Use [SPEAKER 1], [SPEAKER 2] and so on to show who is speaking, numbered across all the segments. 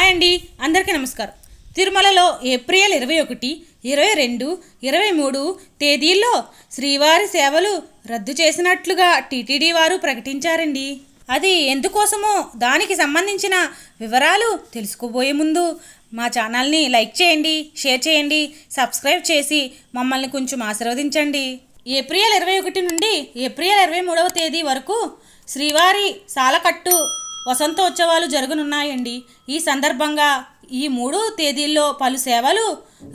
[SPEAKER 1] Hi అండి, అందరికీ నమస్కారం. తిరుమలలో ఏప్రిల్ 21, 22, 23 తేదీల్లో శ్రీవారి సేవలు రద్దు చేసినట్లుగా టీటీడీ వారు ప్రకటించారండి. అది ఎందుకోసమో దానికి సంబంధించిన వివరాలు తెలుసుకోబోయే ముందు మా ఛానల్ని లైక్ చేయండి, షేర్ చేయండి, సబ్స్క్రైబ్ చేసి మమ్మల్ని కొంచెం ఆశీర్వదించండి. ఏప్రిల్ 21 నుండి ఏప్రిల్ 23వ తేదీ వరకు శ్రీవారి సాలకట్టు వసంతోత్సవాలు జరగనున్నాయండి. ఈ సందర్భంగా ఈ 3 తేదీల్లో పలు సేవలు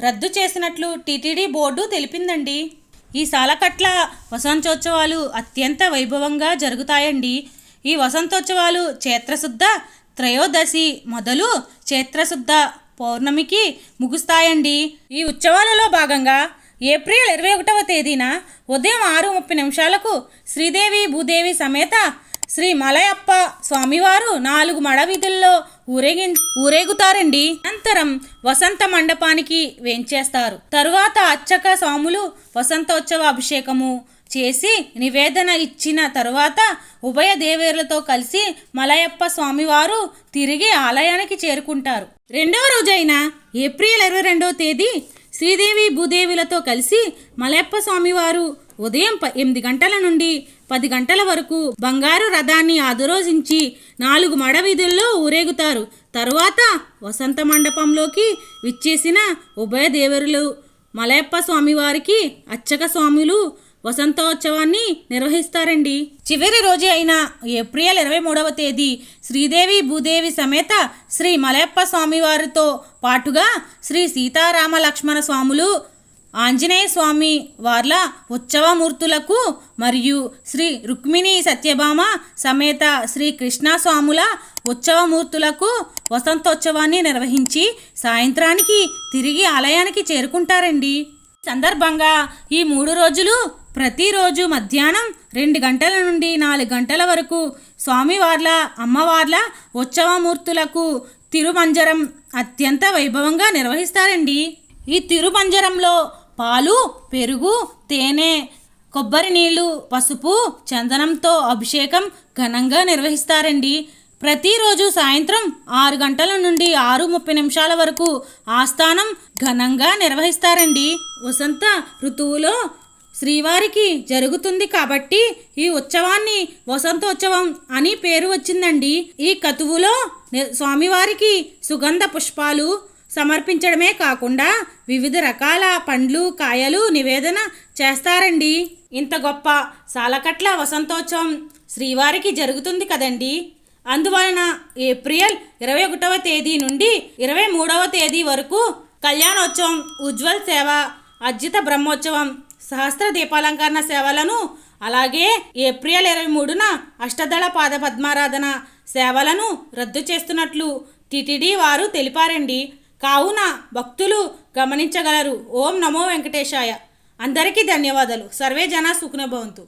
[SPEAKER 1] రద్దు చేసినట్లు టీటీడీ బోర్డు తెలిపిందండి. ఈ సాలకట్ల వసంతోత్సవాలు అత్యంత వైభవంగా జరుగుతాయండి. ఈ వసంతోత్సవాలు చైత్రశుద్ధ త్రయోదశి మొదలు చైత్రశుద్ధ పౌర్ణమికి ముగుస్తాయండి. ఈ ఉత్సవాలలో భాగంగా ఏప్రిల్ 21వ తేదీన ఉదయం 6:30 శ్రీదేవి భూదేవి సమేత శ్రీ మలయప్ప స్వామివారు 4 మడవీధుల్లో ఊరేగుతారండి. అనంతరం వసంత మండపానికి వేంచేస్తారు. తరువాత అర్చక స్వాములు వసంతోత్సవ అభిషేకము చేసి నివేదన ఇచ్చిన తరువాత ఉభయ దేవేరులతో కలిసి మలయప్ప స్వామివారు తిరిగి ఆలయానికి చేరుకుంటారు. రెండవ రోజైన ఏప్రిల్ 22వ తేదీ శ్రీదేవి భూదేవులతో కలిసి మలయప్ప స్వామివారు ఉదయం 8 గంటల నుండి 10 గంటల వరకు బంగారు రథాన్ని ఆదురోజించి 4 మడవీధుల్లో ఊరేగుతారు. తరువాత వసంత మండపంలోకి విచ్చేసిన ఉభయ దేవరులు మలయప్ప స్వామివారికి అర్చక స్వాములు వసంతోత్సవాన్ని నిర్వహిస్తారండి. చివరి రోజు అయిన ఏప్రిల్ 23వ తేదీ శ్రీదేవి భూదేవి సమేత శ్రీ మలయప్ప స్వామివారితో పాటుగా శ్రీ సీతారామ లక్ష్మణ స్వాములు, ఆంజనేయ స్వామి వార్ల ఉత్సవమూర్తులకు మరియు శ్రీ రుక్మిణి సత్యభామ సమేత శ్రీ కృష్ణస్వాముల ఉత్సవమూర్తులకు వసంతోత్సవాన్ని నిర్వహించి సాయంత్రానికి తిరిగి ఆలయానికి చేరుకుంటారండి. సందర్భంగా ఈ 3 రోజులు ప్రతిరోజు మధ్యాహ్నం 2 గంటల నుండి 4 గంటల వరకు స్వామివార్ల అమ్మవార్ల ఉత్సవమూర్తులకు తిరుమంజరం అత్యంత వైభవంగా నిర్వహిస్తారండి. ఈ తిరుమంజరంలో పాలు, పెరుగు, తేనె, కొబ్బరి నీళ్లు, పసుపు, చందనంతో అభిషేకం ఘనంగా నిర్వహిస్తారండి. ప్రతిరోజు సాయంత్రం 6 గంటల నుండి 6:30 వరకు ఆస్థానం ఘనంగా నిర్వహిస్తారండి. వసంత ఋతువులో శ్రీవారికి జరుగుతుంది కాబట్టి ఈ ఉత్సవాన్ని వసంతోత్సవం అని పేరు వచ్చిందండి. ఈ కతువులో స్వామివారికి సుగంధ పుష్పాలు సమర్పించడమే కాకుండా వివిధ రకాల పండ్లు, కాయలు నివేదన చేస్తారండి. ఇంత గొప్ప సాలకట్ల వసంతోత్సవం శ్రీవారికి జరుగుతుంది కదండి. అందువలన ఏప్రిల్ 21వ తేదీ నుండి 23వ తేదీ వరకు కళ్యాణోత్సవం, ఉజ్వల్ సేవ, అర్జిత బ్రహ్మోత్సవం, సహస్ర దీపాలంకరణ సేవలను, అలాగే ఏప్రిల్ 23న అష్టదళ పాద పద్మారాధన సేవలను రద్దు చేస్తున్నట్లు టీటీడీ వారు తెలిపారండి. కావున భక్తులు గమనించగలరు. ఓం నమో వెంకటేశాయ. అందరికీ ధన్యవాదాలు. సర్వే జన సుఖినో భవంతు.